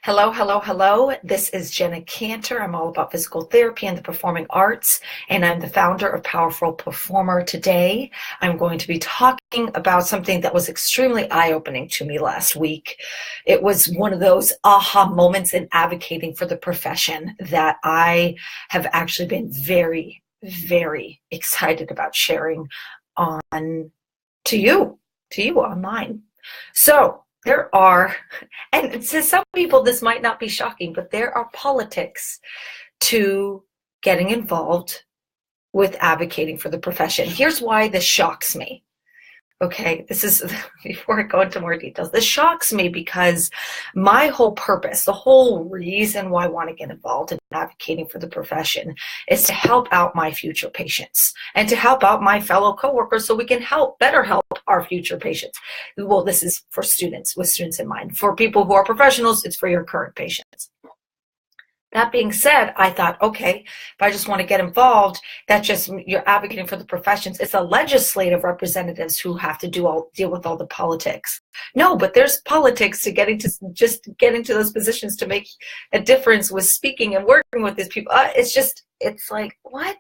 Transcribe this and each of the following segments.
Hello, hello, hello. This is Jenna Cantor. I'm all about physical therapy and the performing arts, and I'm the founder of Powerful Performer. Today, I'm going to be talking about something that was extremely eye-opening to me last week. It was one of those aha moments in advocating for the profession that I have actually been very, very excited about sharing on to you online. So there are, and to some people this might not be shocking, but there are politics to getting involved with advocating for the profession. Here's why this shocks me. Okay, this is, before I go into more details, this shocks me because my whole purpose, the whole reason why I want to get involved in advocating for the profession is to help out my future patients and to help out my fellow coworkers so we can better help our future patients. Well, this is for students, with students in mind. For people who are professionals, it's for your current patients. That being said, I thought, okay, if I just want to get involved, that's just, you're advocating for the professions. It's the legislative representatives who have to deal with all the politics. No, but there's politics to getting to those positions to make a difference with speaking and working with these people. It's like, what?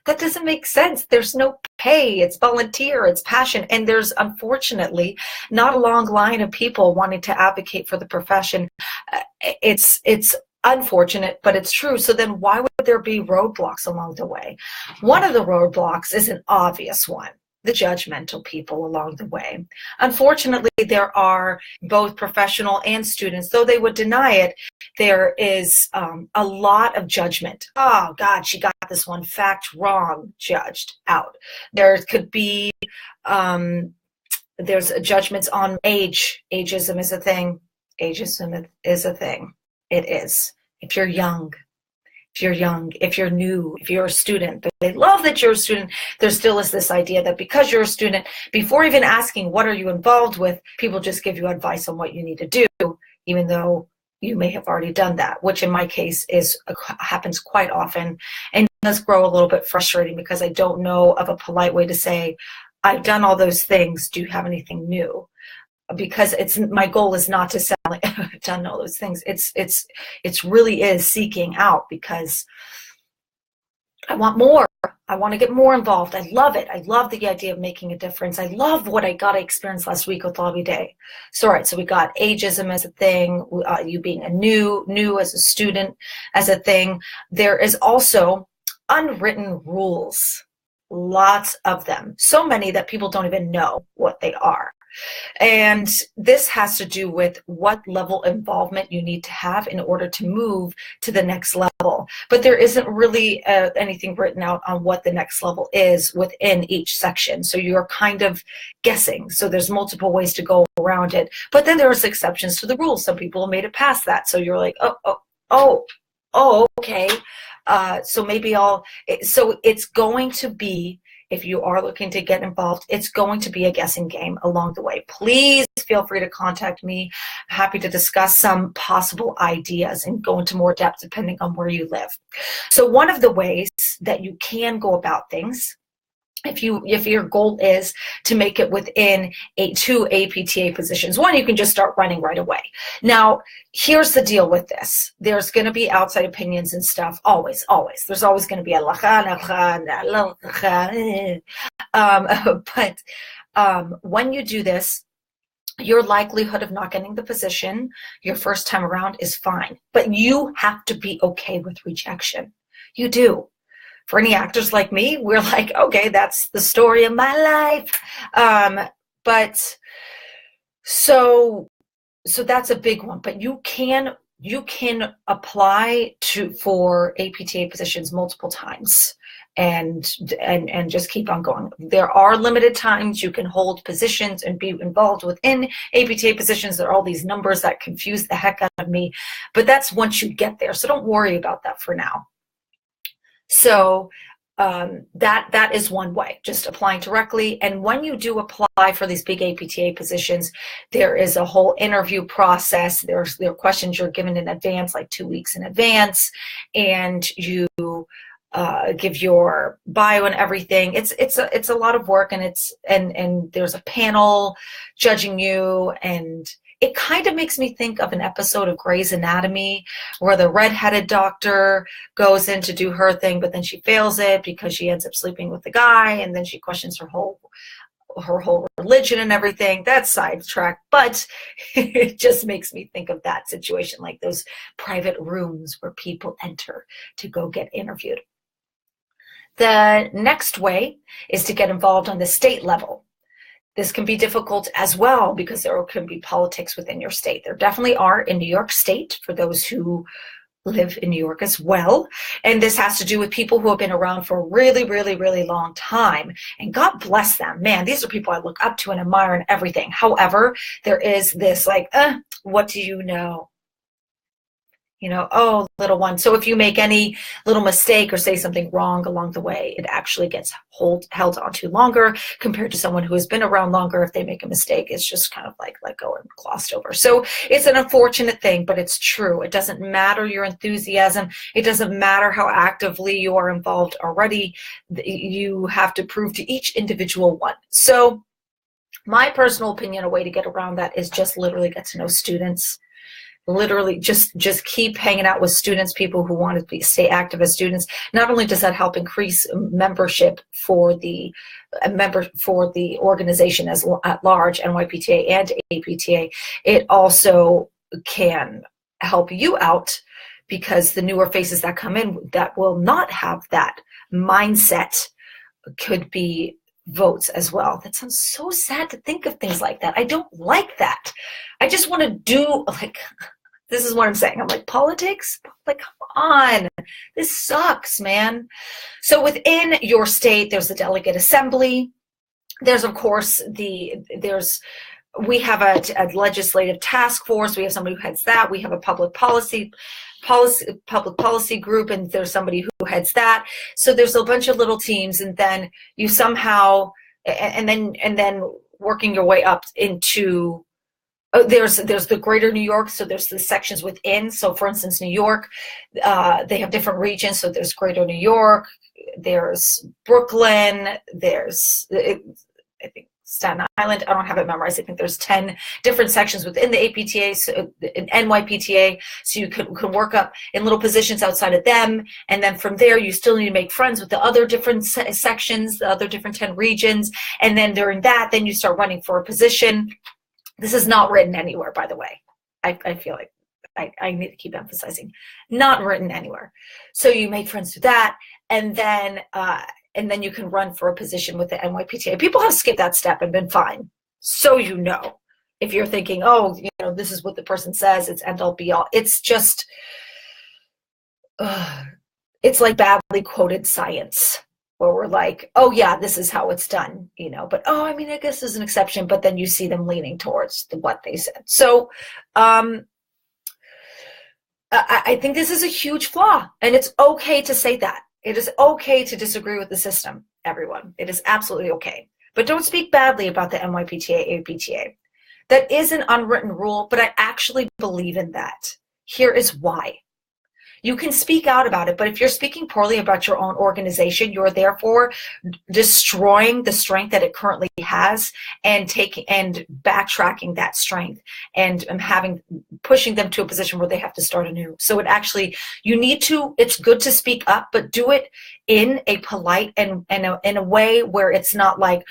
That doesn't make sense. There's no pay. It's volunteer. It's passion. And there's, unfortunately, not a long line of people wanting to advocate for the profession. It's unfortunate, but it's true. So then why would there be roadblocks along the way? One of the roadblocks is an obvious one, the judgmental people along the way. Unfortunately, there are both professional and students, though they would deny it, there is a lot of judgment. Oh, God, she got this one fact wrong, judged out. There could be, there's judgments on age. Ageism is a thing. Ageism is a thing. It is. If you're young, if you're new, if you're a student, but they love that you're a student, there still is this idea that because you're a student, before even asking what are you involved with, people just give you advice on what you need to do, even though you may have already done that, which in my case happens quite often and does grow a little bit frustrating because I don't know of a polite way to say, I've done all those things. Do you have anything new? Because my goal is not to sound like I've done all those things. It's really is seeking out because I want more. I want to get more involved. I love it. I love the idea of making a difference. I love what I got to experience last week with Lobby Day. So, all right, so we got ageism as a thing, you being a new as a student as a thing. There is also unwritten rules, lots of them, so many that people don't even know what they are. And this has to do with what level of involvement you need to have in order to move to the next level. But there isn't really anything written out on what the next level is within each section. So you're kind of guessing. So there's multiple ways to go around it. But then there's exceptions to the rules. Some people have made it past that. So you're like, okay. So maybe so it's going to be, if you are looking to get involved, it's going to be a guessing game along the way. Please feel free to contact me. I'm happy to discuss some possible ideas and go into more depth depending on where you live. So one of the ways that you can go about things, if your goal is to make it within two APTA positions, one, you can just start running right away. Now, here's the deal with this. There's going to be outside opinions and stuff, always. There's always going to be but when you do this, your likelihood of not getting the position your first time around is fine. But you have to be okay with rejection. You do. For any actors like me, we're like, okay, that's the story of my life. But so that's a big one. But you can apply for APTA positions multiple times and just keep on going. There are limited times you can hold positions and be involved within APTA positions. There are all these numbers that confuse the heck out of me, but that's once you get there. So don't worry about that for now. So that is one way, just applying directly. And when you do apply for these big APTA positions, there is a whole interview process. There are questions you're given in advance, like 2 weeks in advance, and you give your bio and everything. It's a lot of work, and there's a panel judging you, and it kind of makes me think of an episode of Grey's Anatomy where the redheaded doctor goes in to do her thing, but then she fails it because she ends up sleeping with the guy, and then she questions her whole religion and everything. That's sidetracked, but it just makes me think of that situation, like those private rooms where people enter to go get interviewed. The next way is to get involved on the state level. This can be difficult as well because there can be politics within your state. There definitely are in New York State for those who live in New York as well. And this has to do with people who have been around for a really, really, really long time. And God bless them. Man, these are people I look up to and admire and everything. However, there is this like, what do you know? You know, oh, little one. So if you make any little mistake or say something wrong along the way, it actually gets held on to longer compared to someone who has been around longer. If they make a mistake, it's just kind of like let go and glossed over. So it's an unfortunate thing, but it's true. It doesn't matter your enthusiasm. It doesn't matter how actively you are involved already. You have to prove to each individual one. So my personal opinion, a way to get around that is just literally get to know students. Literally just keep hanging out with students, people who want to stay active as students. Not only does that help increase membership for the organization at large, NYPTA and APTA, it also can help you out because the newer faces that come in that will not have that mindset could be votes as well. That sounds so sad to think of things like that. I don't like that. I just want to do, like, this is what I'm saying. I'm like, politics? Like, come on. This sucks, man. So within your state, there's the delegate assembly. There's, of course, we have a legislative task force. We have somebody who heads that. We have a public policy group, and there's somebody who heads that. So there's a bunch of little teams, and then you somehow, and then working your way up into, there's the greater New York, so there's the sections within. So for instance, New York, they have different regions. So there's greater New York, there's Brooklyn, there's, I think, Staten Island. I don't have it memorized. I think there's 10 different sections within the APTA, so in NYPTA. So you can work up in little positions outside of them. And then from there, you still need to make friends with the other different sections, the other different 10 regions. And then during that, then you start running for a position. This is not written anywhere, by the way. I feel like I need to keep emphasizing, not written anywhere. So you make friends through that. And then you can run for a position with the NYPTA. People have skipped that step and been fine. So you know, if you're thinking, oh, you know, this is what the person says, it's end all be all. It's just, it's like badly quoted science where we're like, oh yeah, this is how it's done, you know, but, oh, I mean, I guess there's an exception, but then you see them leaning towards what they said. So I think this is a huge flaw, and it's okay to say that. It is okay to disagree with the system, everyone. It is absolutely okay. But don't speak badly about the NYPTA, APTA. That is an unwritten rule, but I actually believe in that. Here is why. You can speak out about it, but if you're speaking poorly about your own organization, you're therefore destroying the strength that it currently has and backtracking that strength and pushing them to a position where they have to start anew. So it's good to speak up, but do it in a polite and in a way where it's not like,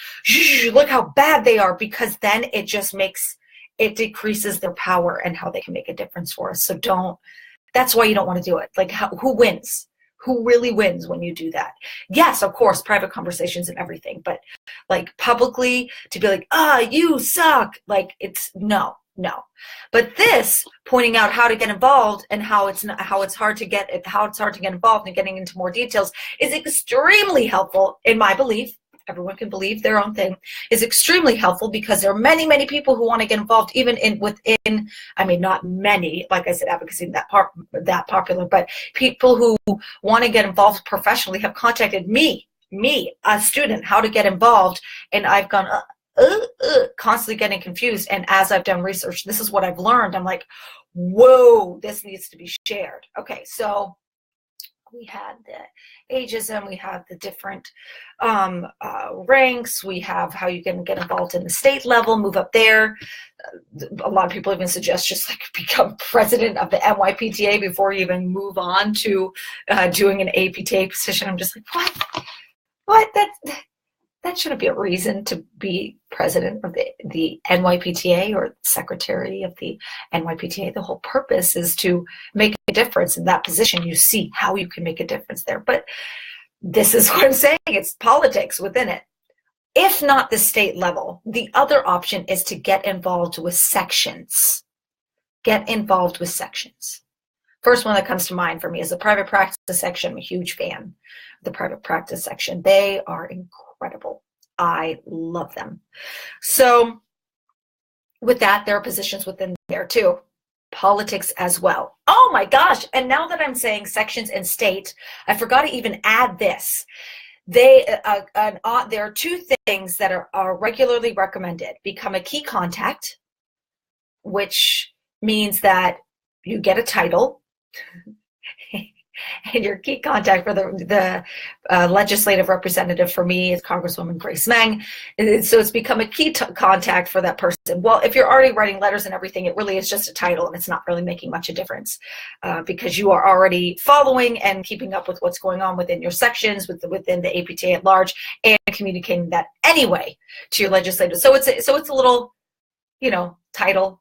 look how bad they are, because then it decreases their power and how they can make a difference for us. So that's why you don't want to do it. Like, who wins? Who really wins when you do that? Yes, of course, private conversations and everything, but like publicly to be like, you suck. Like, it's no. But this pointing out how to get involved and how it's hard to get involved and getting into more details is extremely helpful, in my belief. Everyone can believe their own thing, is extremely helpful because there are many, many people who want to get involved, even within, I mean, not many, like I said, advocacy that popular, but people who want to get involved professionally have contacted me, a student, how to get involved, and I've gone constantly getting confused. And as I've done research, this is what I've learned. I'm like, whoa, this needs to be shared. Okay, so we had the ageism, we have the different ranks, we have how you can get involved in the state level, move up there. A lot of people even suggest just like become president of the NYPTA before you even move on to doing an APTA position. I'm just like, what? That shouldn't be a reason to be president of the NYPTA or secretary of the NYPTA. The whole purpose is to make a difference in that position. You see how you can make a difference there. But this is what I'm saying. It's politics within it. If not the state level, the other option is to get involved with sections. Get involved with sections. First one that comes to mind for me is the private practice section. I'm a huge fan of the private practice section. They are incredible. I love them. So with that, there are positions within there too. Politics as well. Oh my gosh. And now that I'm saying sections and state, I forgot to even add this. There are two things that are regularly recommended. Become a key contact, which means that you get a title and your key contact for the legislative representative for me is Congresswoman Grace Meng. So it's become a key contact for that person. Well, if you're already writing letters and everything, it really is just a title and it's not really making much of a difference because you are already following and keeping up with what's going on within your sections, within the APTA at large, and communicating that anyway to your legislators. So it's a little, title.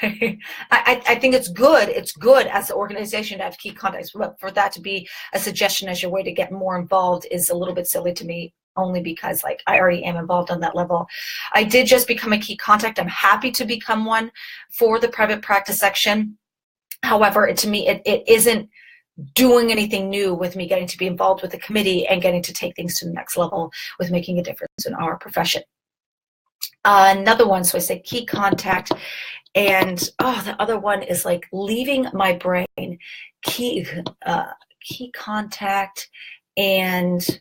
I think it's good. It's good as an organization to have key contacts, but for that to be a suggestion as your way to get more involved is a little bit silly to me, only because like I already am involved on that level. I did just become a key contact. I'm happy to become one for the private practice section. However, to me, it isn't doing anything new with me getting to be involved with the committee and getting to take things to the next level with making a difference in our profession. Another one, so I say key contact, and the other one is like leaving my brain. Key contact, and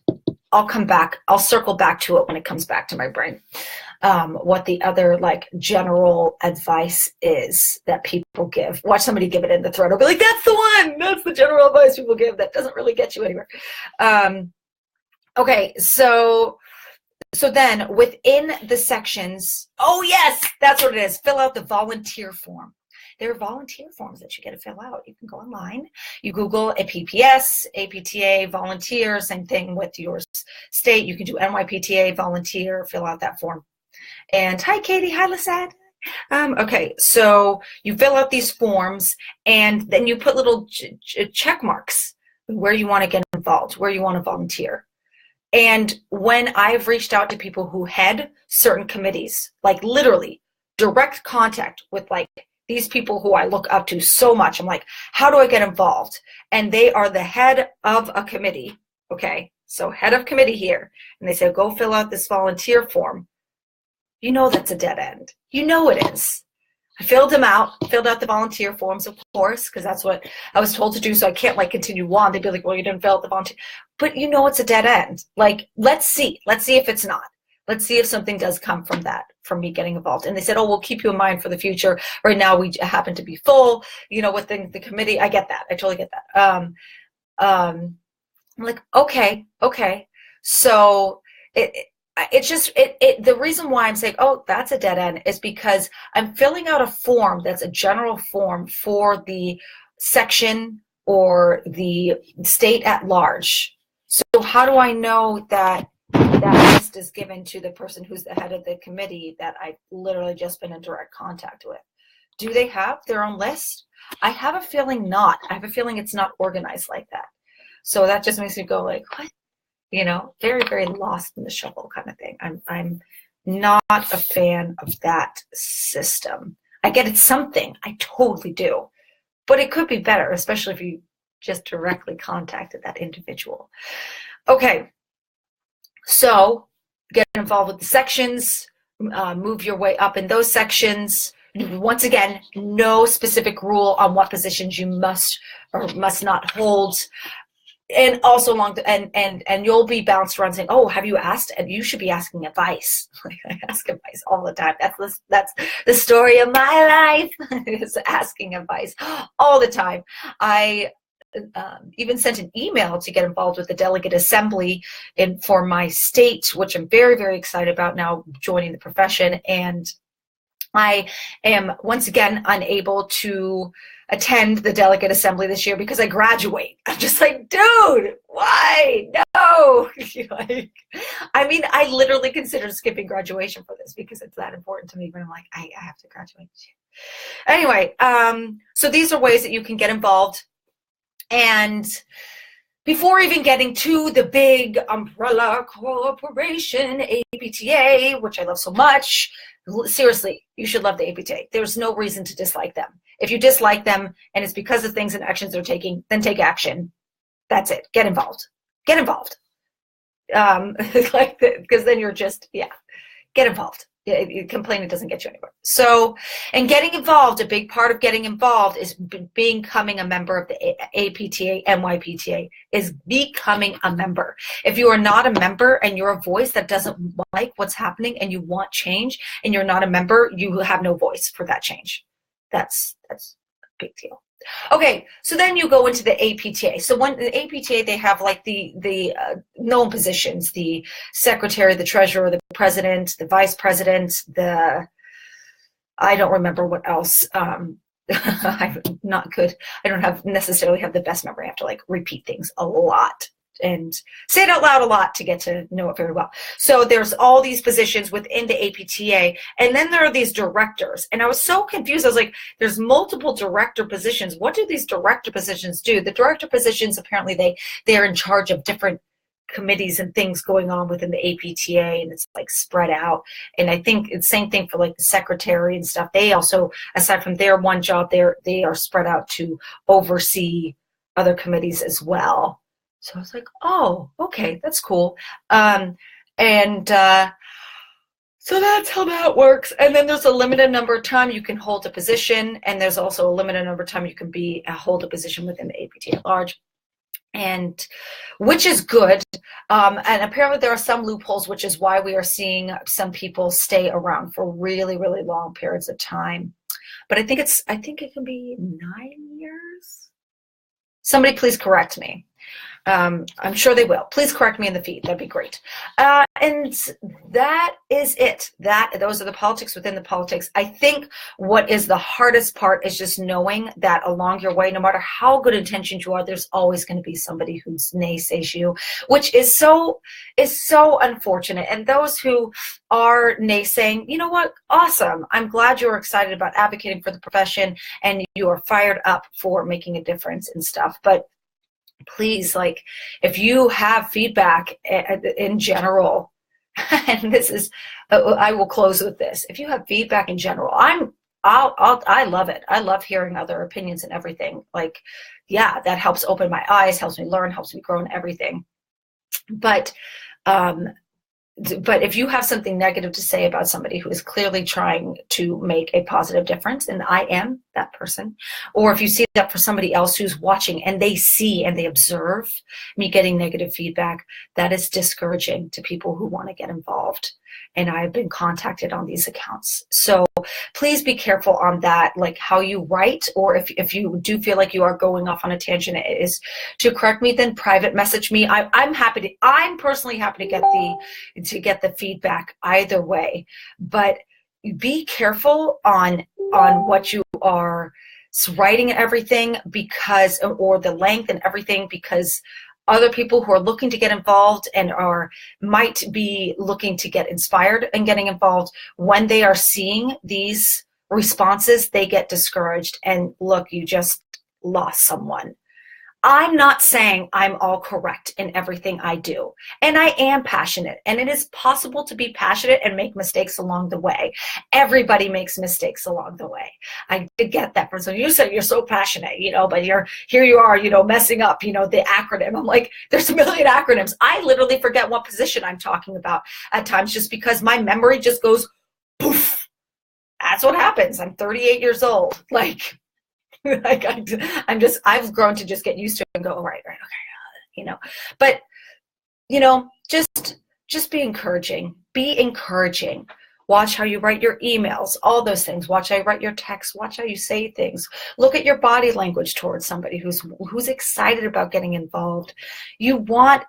I'll circle back to it when it comes back to my brain. What the other like general advice is that people give. Watch somebody give it in the thread. I'll be like, that's the one. That's the general advice people give. That doesn't really get you anywhere. Okay, so then within the sections, oh yes, that's what it is. Fill out the volunteer form. There are volunteer forms that you get to fill out. You can go online. You Google a PPS, APTA, volunteer, same thing with your state. You can do NYPTA, volunteer, fill out that form. And hi, Katie. Hi, Lisette. Okay, so you fill out these forms, and then you put little check marks where you want to get involved, where you want to volunteer. And when I've reached out to people who head certain committees, like literally direct contact with like these people who I look up to so much, I'm like, how do I get involved? And they are the head of a committee. Okay, so head of committee here. And they say, go fill out this volunteer form. You know that's a dead end. You know it is. I filled out the volunteer forms, of course, because that's what I was told to do, so I can't like continue on. They'd be like, well, you didn't fill out the volunteer. But you know it's a dead end. Like, let's see if it's not. Let's see if something does come from that, from me getting involved. And they said, oh, we'll keep you in mind for the future. Right now we happen to be full, within the committee. I get that. I totally get that. I'm like, okay. So the reason why I'm saying, oh, that's a dead end is because I'm filling out a form that's a general form for the section or the state at large. So how do I know that list is given to the person who's the head of the committee that I've literally just been in direct contact with? Do they have their own list? I have a feeling not. I have a feeling it's not organized like that. So that just makes me go like, what? Very, very lost in the shuffle kind of thing. I'm not a fan of that system. I get it's something. I totally do. But it could be better, especially if you just directly contacted that individual. Okay. So get involved with the sections, move your way up in those sections. Once again, no specific rule on what positions you must or must not hold. And also and you'll be bounced around saying, oh, have you asked? And you should be asking advice. I ask advice all the time. That's the story of my life is asking advice all the time. even sent an email to get involved with the delegate assembly for my state, which I'm very, very excited about now joining the profession. And I am once again unable to attend the delegate assembly this year because I graduate. I'm just like, dude, why? No. Like, I mean, I literally consider skipping graduation for this because it's that important to me, but I'm like, I have to graduate. Anyway, so these are ways that you can get involved. And before even getting to the big umbrella corporation, APTA, which I love so much, seriously, you should love the APTA. There's no reason to dislike them. If you dislike them and it's because of things and actions they're taking, then take action. That's it. Get involved. Get involved. Because then you're just, get involved. Complaining doesn't get you anywhere. So, and getting involved, a big part of getting involved is becoming a member of the APTA, NYPTA, is becoming a member. If you are not a member and you're a voice that doesn't like what's happening and you want change and you're not a member, you have no voice for that change. That's a big deal. Okay, so then you go into the APTA. So when the APTA, they have like the known positions: the secretary, the treasurer, the president, the vice president, I don't remember what else. I'm not good. I don't necessarily have the best memory. I have to like repeat things a lot and say it out loud a lot to get to know it very well. So there's all these positions within the APTA, and then there are these directors. And I was so confused. I was like, there's multiple director positions. What do these director positions do? The director positions, apparently they're in charge of different committees and things going on within the APTA, and it's like spread out. And I think it's the same thing for like the secretary and stuff. They also, aside from their one job, they are spread out to oversee other committees as well. So I was like, oh, okay, that's cool. So that's how that works. And then there's a limited number of time you can hold a position, and there's also a limited number of time you can hold a position within the APTA at large, and which is good. And apparently there are some loopholes, which is why we are seeing some people stay around for really, really long periods of time. But I think it can be 9 years. Somebody please correct me. I'm sure they will. Please correct me in the feed. That'd be great. And that is it. Those are the politics within the politics. I think what is the hardest part is just knowing that along your way, no matter how good intentioned you are, there's always going to be somebody who naysays you, which is so unfortunate. And those who are naysaying, you know what? Awesome. I'm glad you're excited about advocating for the profession and you are fired up for making a difference and stuff. But please, like, if you have feedback in general, and this is, I will close with this. If you have feedback in general, I love it. I love hearing other opinions and everything. Like, yeah, that helps open my eyes, helps me learn, helps me grow in everything. But if you have something negative to say about somebody who is clearly trying to make a positive difference, and I am that person, or if you see that for somebody else who's watching and they see and they observe me getting negative feedback, that is discouraging to people who want to get involved. And I've been contacted on these accounts. So please be careful on that, like how you write, or if you do feel like you are going off on a tangent, it is to correct me, then private message me. I'm personally happy to get the feedback either way. But be careful on what you are writing and everything, or the length and everything, because other people who are looking to get involved and might be looking to get inspired and getting involved, when they are seeing these responses, they get discouraged and look, you just lost someone. I'm not saying I'm all correct in everything I do, and I am passionate, and it is possible to be passionate and make mistakes along the way. Everybody makes mistakes along the way. I did get that from someone. You said you're so passionate, but here you are, messing up, the acronym. I'm like, there's a million acronyms. I literally forget what position I'm talking about at times just because my memory just goes poof. That's what happens. I'm 38 years old. I've grown to just get used to it and go, oh, right, okay, but just be encouraging. Be encouraging. Watch how you write your emails, all those things. Watch how you write your texts. Watch how you say things. Look at your body language towards somebody who's excited about getting involved. You want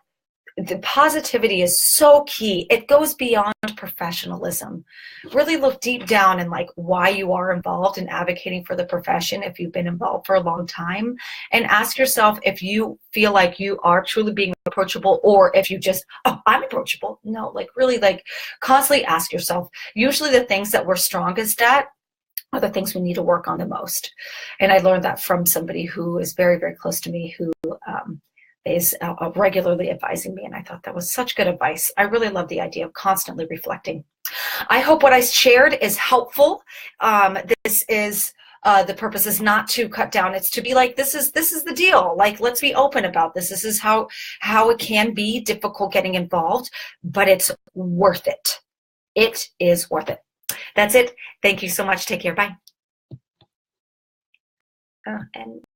the positivity is so key. It goes beyond professionalism. Really look deep down in like why you are involved in advocating for the profession if you've been involved for a long time, and ask yourself if you feel like you are truly being approachable, or if you just, oh, I'm approachable. No, like really like constantly ask yourself. Usually the things that we're strongest at are the things we need to work on the most. And I learned that from somebody who is very, very close to me, who is regularly advising me, and I thought that was such good advice. I really love the idea of constantly reflecting. I hope what I shared is helpful. This is the purpose is not to cut down. It's to be like, this is the deal. Like, let's be open about this. This is how it can be difficult getting involved, but it's worth it. It is worth it. That's it. Thank you so much. Take care. Bye. And